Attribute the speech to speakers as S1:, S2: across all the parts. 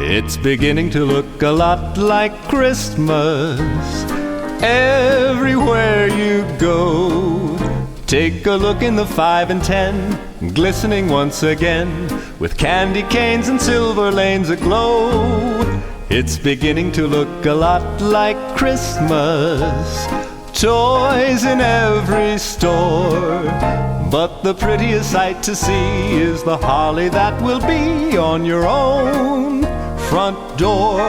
S1: It's beginning to look a lot like Christmas everywhere you go. Take a look in the 5 and 10, glistening once again, with candy canes and silver lanes aglow. It's beginning to look a lot like Christmas, toys in every store. But the prettiest sight to see is the holly that will be on your own front door.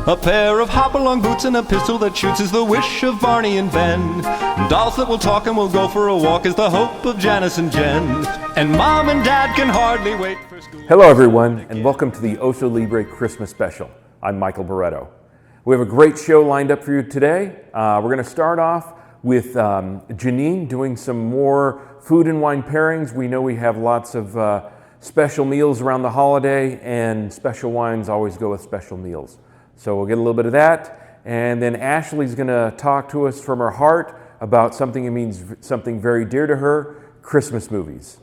S1: A pair of hop-along boots and a pistol that shoots is the wish of Barney and Ben. Dolls that will talk and will go for a walk is the hope of Janice and Jen. And Mom and Dad can hardly wait for school.
S2: Hello everyone, and welcome to the Oso Libre Christmas Special. I'm Michael Barretto. We have a great show lined up for you today. We're going to start off with Janine doing some more food and wine pairings. We know we have lots of special meals around the holiday, and special wines always go with special meals. So we'll get a little bit of that, and then Ashley's going to talk to us from her heart about something that means something very dear to her, Christmas movies.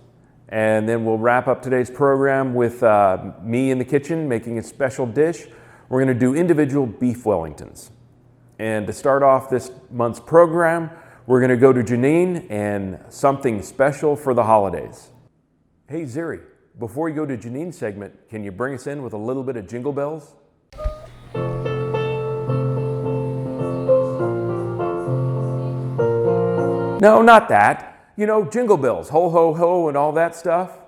S2: And then we'll wrap up today's program with me in the kitchen making a special dish. We're going to do individual beef Wellingtons. And to start off this month's program, we're going to go to Janine and something special for the holidays. Hey Ziri, before you go to Janine's segment, can you bring us in with a little bit of Jingle Bells? No, not that. You know, Jingle Bells, ho, ho, ho, and all that stuff.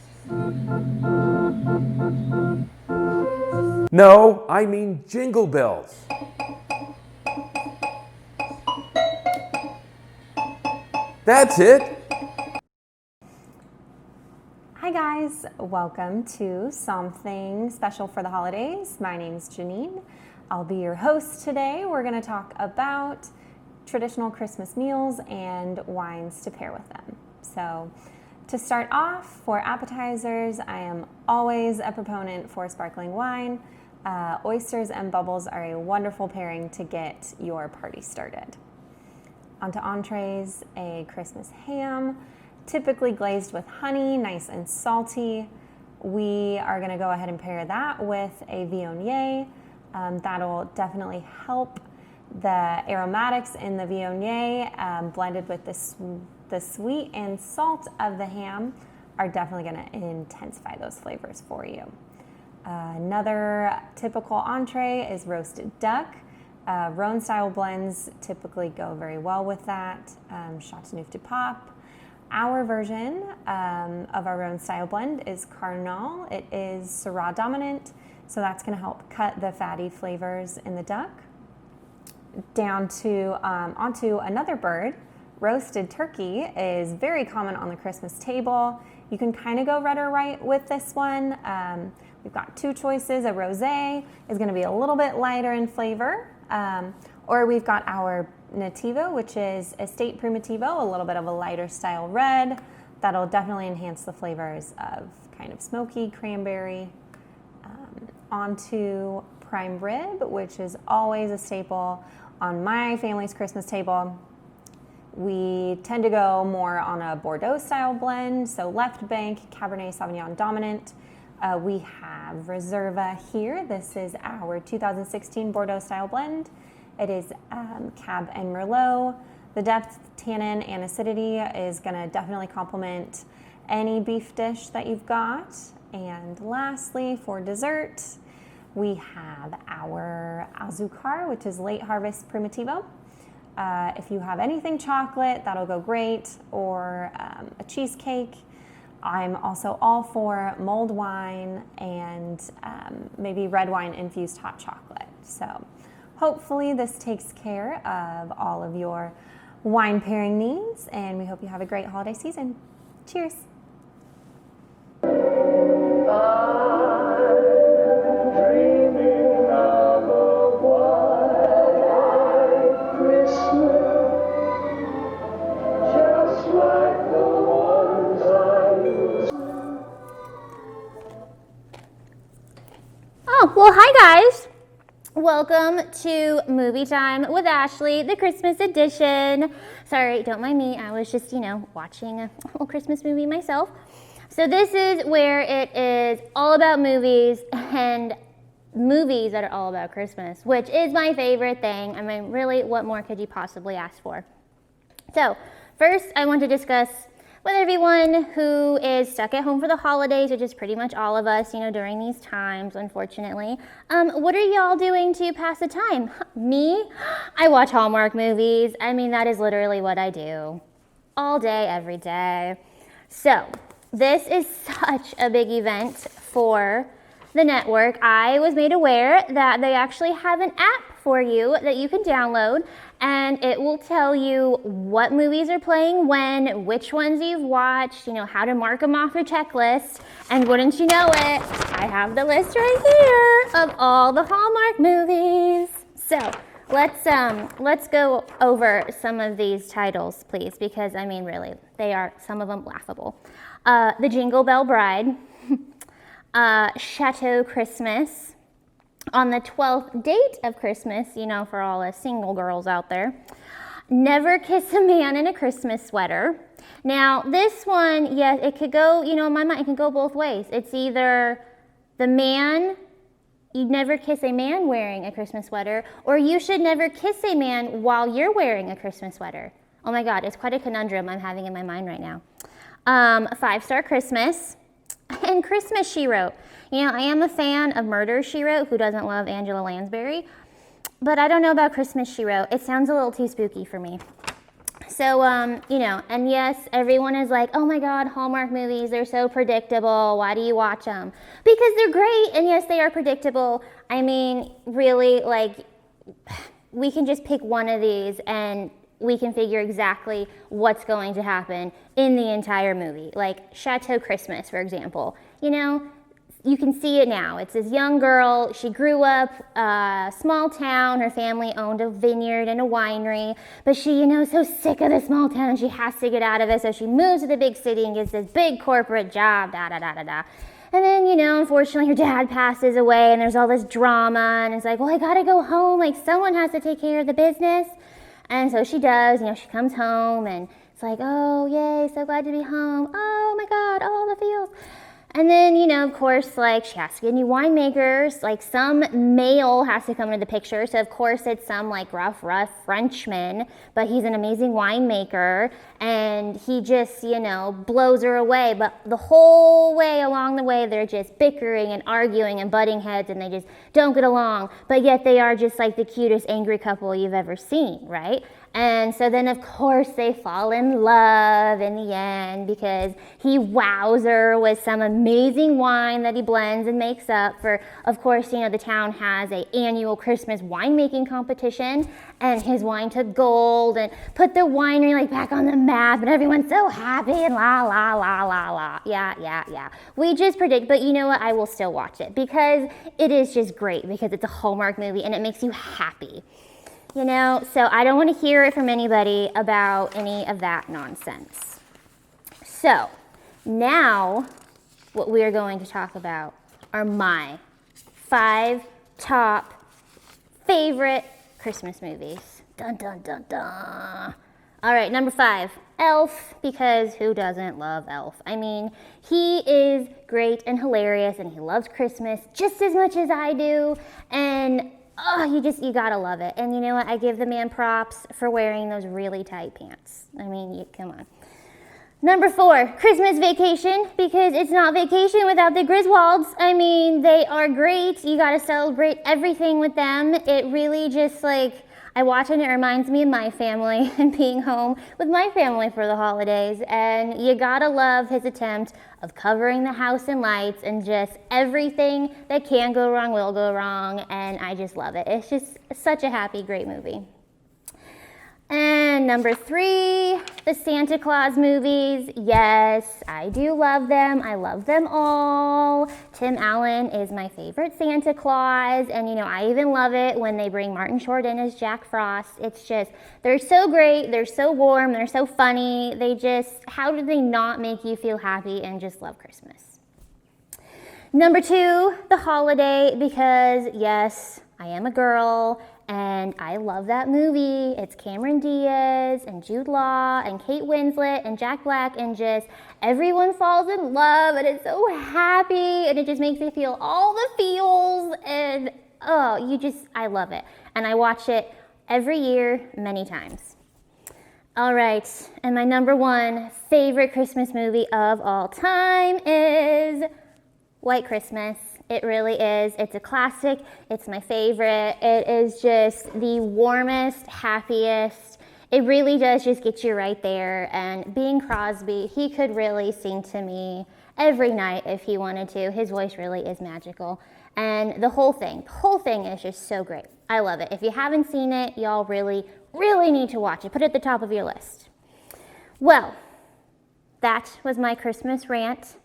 S2: No, I mean Jingle Bells. That's it.
S3: Hi guys, welcome to Something Special for the Holidays. My name's Janine. I'll be your host today. We're going to talk about traditional Christmas meals and wines to pair with them. So to start off, for appetizers, I am always a proponent for sparkling wine. Oysters and bubbles are a wonderful pairing to get your party started. Onto entrees, a Christmas ham, typically glazed with honey, nice and salty. We are going to go ahead and pair that with a Viognier. That'll definitely help the aromatics in the Viognier, blended with the sweet and salt of the ham, are definitely going to intensify those flavors for you. Another typical entree is roasted duck. Rhone-style blends typically go very well with that. Chateauneuf du Pape. Our version of our Rhone-style blend is Carnal. It is Syrah dominant, so that's going to help cut the fatty flavors in the duck. Down to onto another bird. Roasted turkey is very common on the Christmas table. You can kind of go red or white with this one. We've got two choices. A rosé is going to be a little bit lighter in flavor, or we've got our Nativo, which is Estate Primitivo, a little bit of a lighter style red. That'll definitely enhance the flavors of kind of smoky cranberry. Onto prime rib, which is always a staple on my family's Christmas table. We tend to go more on a Bordeaux style blend, so left bank, Cabernet Sauvignon dominant. We have Reserva here. This is our 2016 Bordeaux style blend. It is Cab and Merlot. The depth, tannin, and acidity is going to definitely complement any beef dish that you've got. And lastly, for dessert, we have our Azucar, which is late harvest Primitivo. If you have anything chocolate, that'll go great, or a cheesecake. I'm also all for mulled wine and maybe red wine infused hot chocolate. So hopefully this takes care of all of your wine pairing needs, and we hope you have a great holiday season. Cheers.
S4: Well, hi guys. Welcome to Movie Time with Ashley, the Christmas edition. Sorry, don't mind me. I was just, watching a little Christmas movie myself. So this is where it is all about movies, and movies that are all about Christmas, which is my favorite thing. I mean, really, what more could you possibly ask for? So, first, I want to discuss with everyone who is stuck at home for the holidays, which is pretty much all of us, during these times, unfortunately. What are y'all doing to pass the time? Me? I watch Hallmark movies. I mean, that is literally what I do. All day, every day. So, this is such a big event for the network. I was made aware that they actually have an app for you that you can download, and it will tell you what movies are playing when, which ones you've watched, how to mark them off your checklist. And wouldn't you know it, I have the list right here of all the Hallmark movies. So let's go over some of these titles, please, because I mean, really, they are, some of them, laughable. The Jingle Bell Bride, Chateau Christmas, On the 12th Date of Christmas, for all us single girls out there. Never Kiss a Man in a Christmas Sweater. Now, this one, yes, it could go, in my mind, it can go both ways. It's either the man, you'd never kiss a man wearing a Christmas sweater, or you should never kiss a man while you're wearing a Christmas sweater. Oh my God, it's quite a conundrum I'm having in my mind right now. 5-Star Christmas, and Christmas, She Wrote. I am a fan of Murder, She Wrote. Who doesn't love Angela Lansbury? But I don't know about Christmas, She Wrote. It sounds a little too spooky for me. So, and yes, everyone is like, oh my God, Hallmark movies, they're so predictable. Why do you watch them? Because they're great, and yes, they are predictable. I mean, really, we can just pick one of these and we can figure exactly what's going to happen in the entire movie. Like Chateau Christmas, for example. You can see it now. It's this young girl. She grew up small town. Her family owned a vineyard and a winery. But she, is so sick of the small town and she has to get out of it. So she moves to the big city and gets this big corporate job, da-da-da-da-da. And then, unfortunately her dad passes away and there's all this drama. And it's like, well, I gotta go home. Someone has to take care of the business. And so she does. She comes home and it's like, oh, yay, so glad to be home. Oh, my God, all the feels. And then, of course, she has to get new winemakers. Some male has to come into the picture. So, of course, it's some, rough Frenchman. But he's an amazing winemaker. And he just, blows her away. But the whole way along the way, they're just bickering and arguing and butting heads. And they just don't get along. But yet they are just the cutest angry couple you've ever seen, right? And so then, of course, they fall in love in the end because he wows her with some amazing wine that he blends and makes up for, of course, the town has an annual Christmas winemaking competition, and his wine took gold and put the winery back on the map, and everyone's so happy and la, la, la, la, la. Yeah. We just predict, but you know what? I will still watch it because it is just great because it's a Hallmark movie and it makes you happy. So I don't want to hear it from anybody about any of that nonsense. So now what we are going to talk about are my 5 top favorite Christmas movies. Dun, dun, dun, dun. All right, number 5, Elf, because who doesn't love Elf? I mean, he is great and hilarious, and he loves Christmas just as much as I do, and you gotta love it. And you know what? I give the man props for wearing those really tight pants. I mean, come on. Number 4, Christmas Vacation, because it's not vacation without the Griswolds. I mean, they are great. You gotta celebrate everything with them. It really just I watch it and it reminds me of my family and being home with my family for the holidays. And you gotta love his attempt of covering the house in lights and just everything that can go wrong will go wrong. And I just love it. It's just such a happy, great movie. And number 3, the Santa Claus movies. Yes, I do love them. I love them all. Tim Allen is my favorite Santa Claus. And, I even love it when they bring Martin Short in as Jack Frost. It's just, they're so great. They're so warm. They're so funny. How do they not make you feel happy and just love Christmas? Number 2, The Holiday, because yes, I am a girl And I love that movie. It's Cameron Diaz and Jude Law and Kate Winslet and Jack Black, and just everyone falls in love, and it's so happy, and it just makes me feel all the feels, and I love it. And I watch it every year, many times. All right, and my number one favorite Christmas movie of all time is White Christmas. It really is. It's a classic. It's my favorite. It is just the warmest, happiest. It really does just get you right there. And Bing Crosby, he could really sing to me every night if he wanted to. His voice really is magical. And the whole thing is just so great. I love it. If you haven't seen it, y'all really, really need to watch it. Put it at the top of your list. Well, that was my Christmas rant.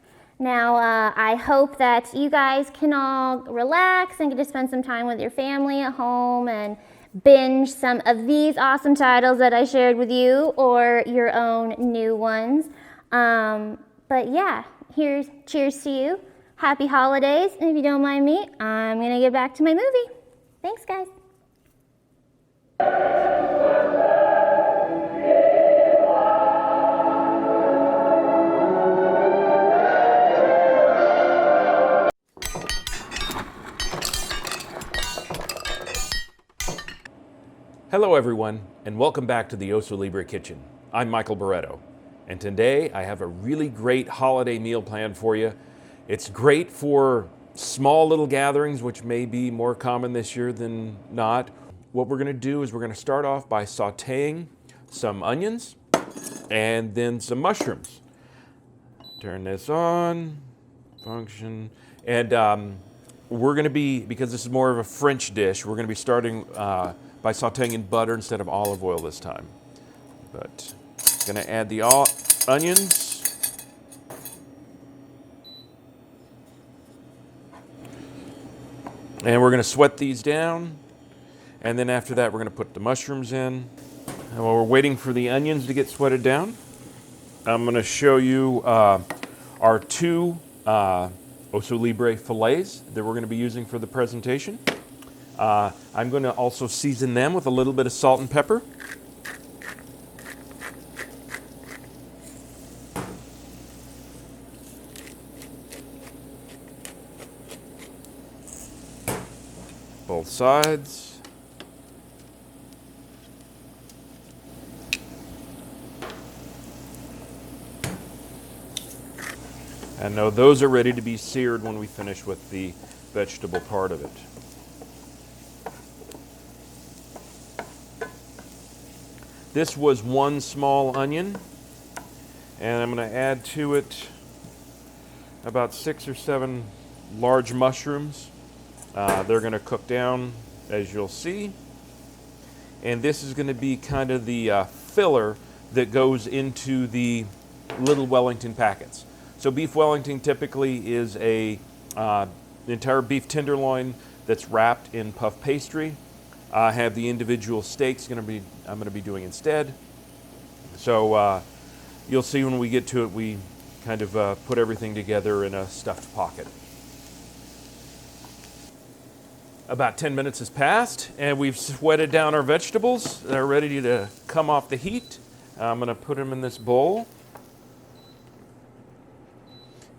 S4: Now, I hope that you guys can all relax and get to spend some time with your family at home and binge some of these awesome titles that I shared with you, or your own new ones. But yeah, here's cheers to you. Happy holidays. And if you don't mind me, I'm going to get back to my movie. Thanks, guys.
S2: Hello everyone, and welcome back to the Oso Libre kitchen. I'm Michael Barretto, and today I have a really great holiday meal planned for you. It's great for small little gatherings, which may be more common this year than not. What we're gonna do is we're gonna start off by sauteing some onions and then some mushrooms. Turn this on, function, and we're gonna be, because this is more of a French dish, we're gonna be starting by sauteing in butter instead of olive oil this time. But gonna add the onions. And we're gonna sweat these down. And then after that, we're gonna put the mushrooms in. And while we're waiting for the onions to get sweated down, I'm gonna show you our two Oso Libre fillets that we're gonna be using for the presentation. I'm going to also season them with a little bit of salt and pepper. Both sides. And now those are ready to be seared when we finish with the vegetable part of it. This was one small onion, and I'm going to add to it about 6 or 7 large mushrooms. They're going to cook down, as you'll see. And this is going to be kind of the filler that goes into the little Wellington packets. So beef Wellington typically is an entire beef tenderloin that's wrapped in puff pastry. I have the individual steaks I'm going to be doing instead. So you'll see when we get to it, we kind of put everything together in a stuffed pocket. About 10 minutes has passed, and we've sweated down our vegetables. They're ready to come off the heat. I'm going to put them in this bowl.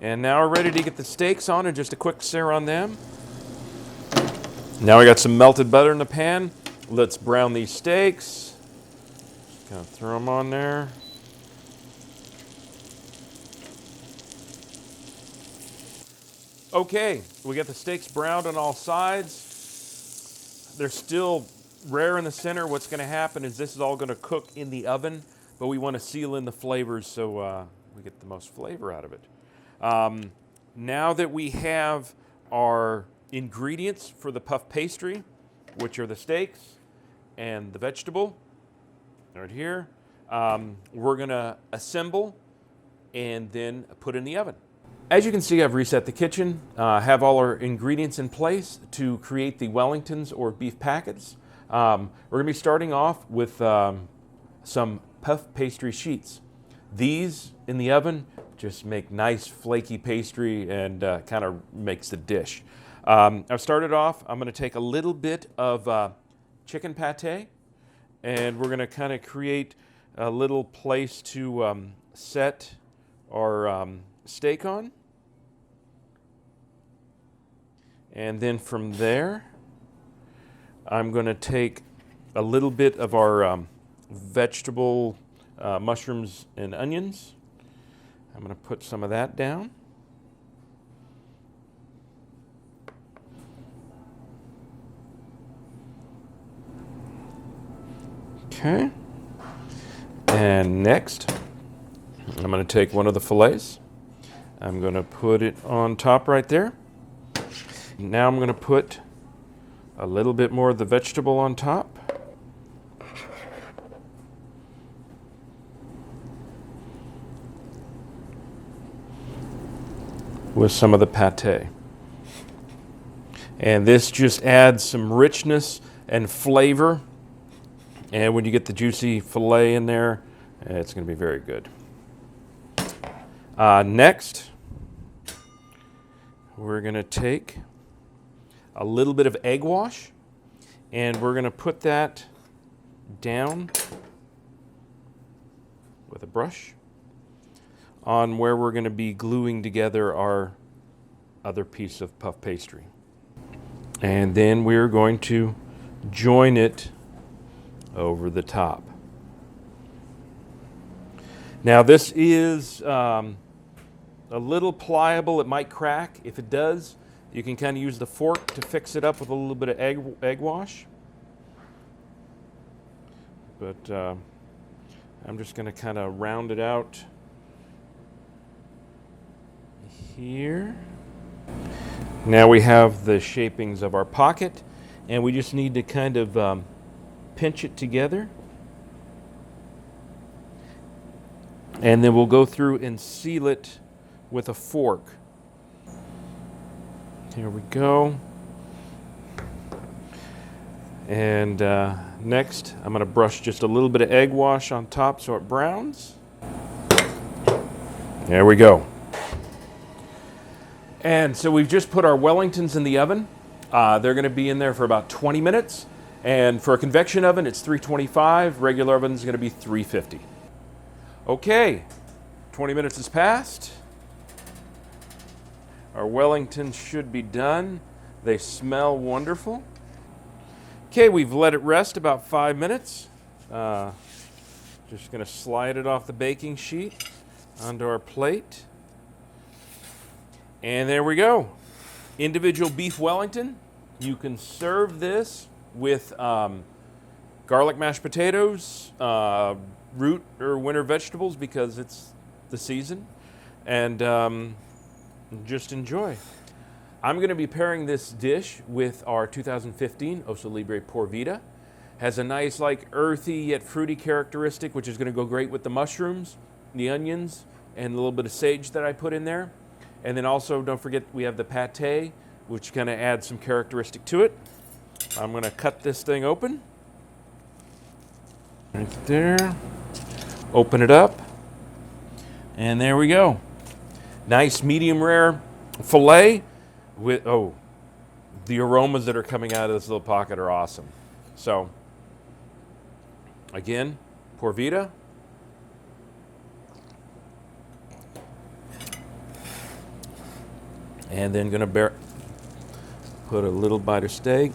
S2: And now we're ready to get the steaks on, and just a quick sear on them. Now we got some melted butter in the pan. Let's brown these steaks. Just kind of throw them on there. Okay, we got the steaks browned on all sides. They're still rare in the center. What's going to happen is this is all going to cook in the oven, but we want to seal in the flavors so we get the most flavor out of it. Now that we have our ingredients for the puff pastry, which are the steaks and the vegetable right here, we're going to assemble and then put in the oven. As you can see, I've reset the kitchen, have all our ingredients in place to create the Wellingtons or beef packets. We're going to be starting off with some puff pastry sheets. These in the oven just make nice flaky pastry and kind of makes the dish. I've started off, I'm going to take a little bit of chicken pate, and we're going to kind of create a little place to set our steak on. And then from there, I'm going to take a little bit of our vegetable mushrooms and onions. I'm going to put some of that down. Okay. And next, I'm going to take one of the fillets. I'm going to put it on top right there. Now I'm going to put a little bit more of the vegetable on top. With some of the pate. And this just adds some richness and flavor. And when you get the juicy filet in there, it's going to be very good. Next, we're going to take a little bit of egg wash, and we're going to put that down with a brush on where we're going to be gluing together our other piece of puff pastry. And then we're going to join it over the top. Now this is a little pliable. It might crack. If it does, you can kind of use the fork to fix it up with a little bit of egg wash. But I'm just going to kind of round it out here. Now we have the shapings of our pocket, and we just need to kind of pinch it together. And then we'll go through and seal it with a fork. Here we go. And next, I'm going to brush just a little bit of egg wash on top so it browns. There we go. And so we've just put our Wellingtons in the oven. They're going to be in there for about 20 minutes. And for a convection oven, it's 325. Regular oven is going to be 350. Okay, 20 minutes has passed. Our Wellingtons should be done. They smell wonderful. Okay, we've let it rest about 5 minutes. Just going to slide it off the baking sheet onto our plate. And there we go. Individual beef Wellington. You can serve this with garlic mashed potatoes, root or winter vegetables because it's the season, and just enjoy. I'm going to be pairing this dish with our 2015 Oso Libre Por Vida. Has a nice like earthy yet fruity characteristic, which is going to go great with the mushrooms, the onions, and a little bit of sage that I put in there. And then also don't forget we have the pate, which kind of adds some characteristic to it. I'm going to cut this thing open. Right there. Open it up. And there we go. Nice medium rare filet with, oh, the aromas that are coming out of this little pocket are awesome. So, again, Por Vida. And then gonna put a little bite of steak.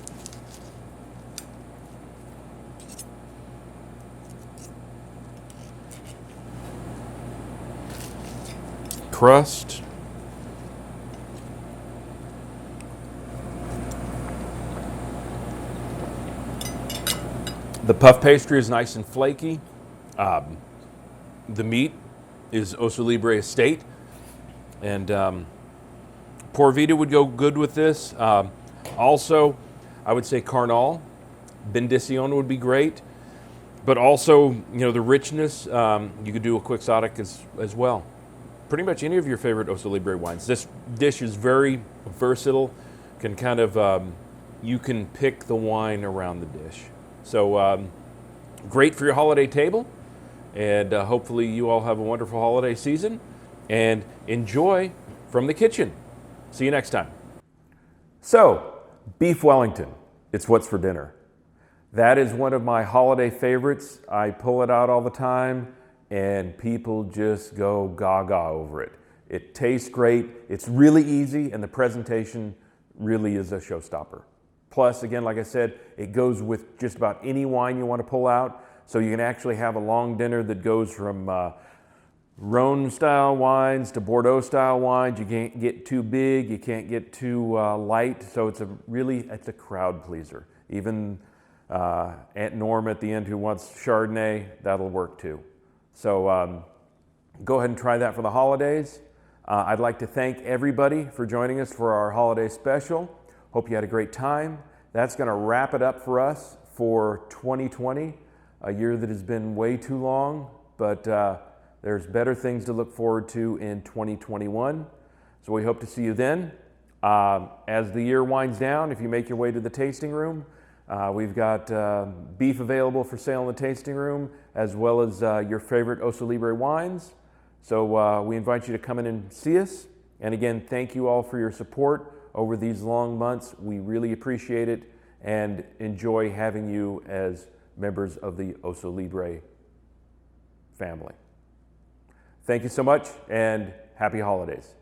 S2: Crust. The puff pastry is nice and flaky. The meat is Oso Libre Estate. And Por Vida would go good with this. Also, I would say Carnal, Bendición would be great. But also, you know, the richness, you could do a quixotic as well. Pretty much any of your favorite Oso Libre wines. This dish is very versatile. Can kind of, you can pick the wine around the dish. So great for your holiday table. And hopefully you all have a wonderful holiday season. And enjoy from the kitchen. See you next time.
S5: So, beef Wellington, it's what's for dinner.
S2: That is one of my holiday favorites. I pull it out all the time and people just go gaga over it. It tastes great, it's really easy, and the presentation really is a showstopper. Plus, again, like I said, it goes with just about any wine you want to pull out. So you can actually have a long dinner that goes from Rhone-style wines to Bordeaux-style wines. You can't get too big, you can't get too light. So it's a crowd pleaser. Even Aunt Norm at the end who wants Chardonnay, that'll work too. So go ahead and try that for the holidays. I'd like to thank everybody for joining us for our holiday special. Hope you had a great time. That's going to wrap it up for us for 2020, a year that has been way too long, but there's better things to look forward to in 2021. So we hope to see you then. As the year winds down, if you make your way to the tasting room, we've got beef available for sale in the tasting room, as well as your favorite Oso Libre wines. So we invite you to come in and see us. And again, thank you all for your support over these long months. We really appreciate it and enjoy having you as members of the Oso Libre family. Thank you so much and happy holidays.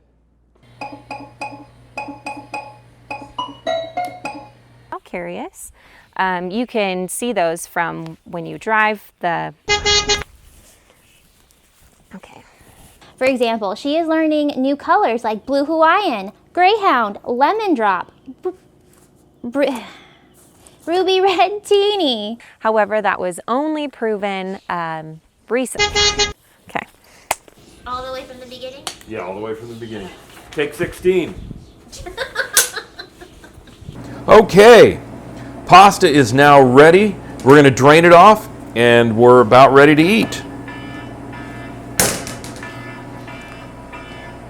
S3: Curious. You can see those from when you drive the... Okay.
S4: For example, she is learning new colors like Blue Hawaiian, Greyhound, Lemon Drop, Ruby Red Teeny.
S3: However, that was only proven recently. Okay.
S4: All the way from the beginning?
S2: Yeah, all the way from the beginning. Take 16. Okay, pasta is now ready. We're going to drain it off and we're about ready to eat.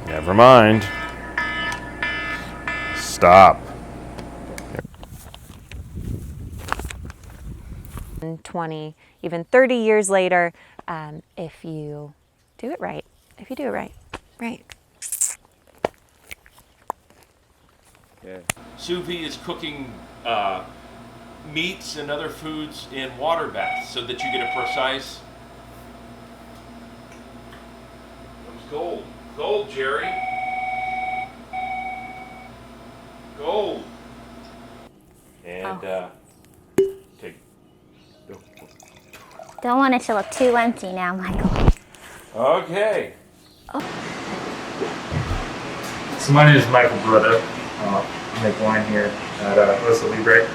S2: Never mind. Stop.
S3: 20, even 30 years later, if you do it right. If you do it right. Right.
S2: Okay. Sous vide is cooking meats and other foods in water baths so that you get a precise... It was gold. Gold, Jerry. Gold. And take...
S4: Don't want it to look too empty now, Michael.
S2: Okay.
S5: So my name is Michael Brother. I make wine here at Oso Libre.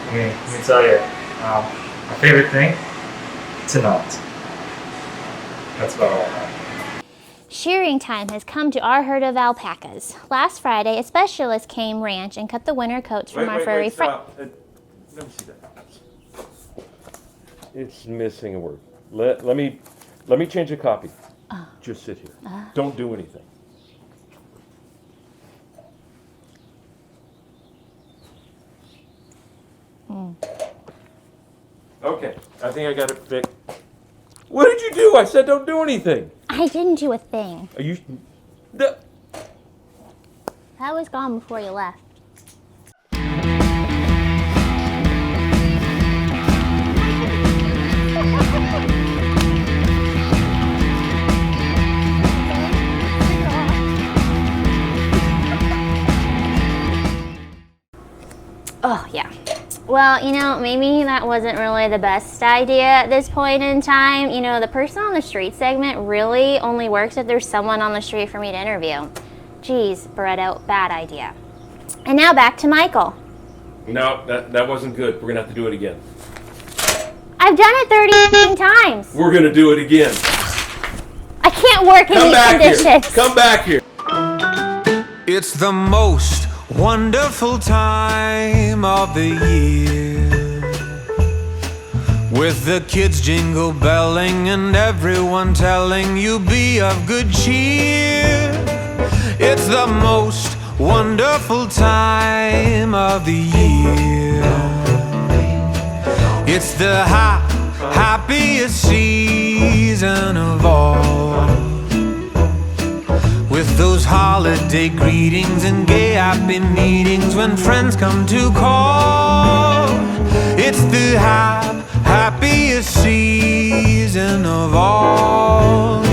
S5: Let me tell you, my favorite thing, to not. That's about all I have.
S4: Shearing time has come to our herd of alpacas. Last Friday, a specialist came ranch and cut the winter coats from our furry friend.
S2: Let me see that. It's missing a word. Let me change a copy. Just sit here. Don't do anything. Okay, I think I got it fixed. What did you do? I said don't do anything.
S4: I didn't do a thing.
S2: Are you...
S4: That was gone before you left. Oh, yeah. Well, you know, maybe that wasn't really the best idea at this point in time. You know, the person on the street segment really only works if there's someone on the street for me to interview. Geez, Barretto, bad idea. And now back to Michael.
S2: No, that wasn't good. We're gonna have to do it again.
S4: I've done it 30 times.
S2: We're gonna do it again.
S4: I can't work in these conditions.
S2: Come back here.
S6: It's the most wonderful time of the year, with the kids jingle belling and everyone telling you be of good cheer. It's the most wonderful time of the year. It's the happiest season of all, with those holiday greetings and gay happy meetings when friends come to call. It's the happiest season of all.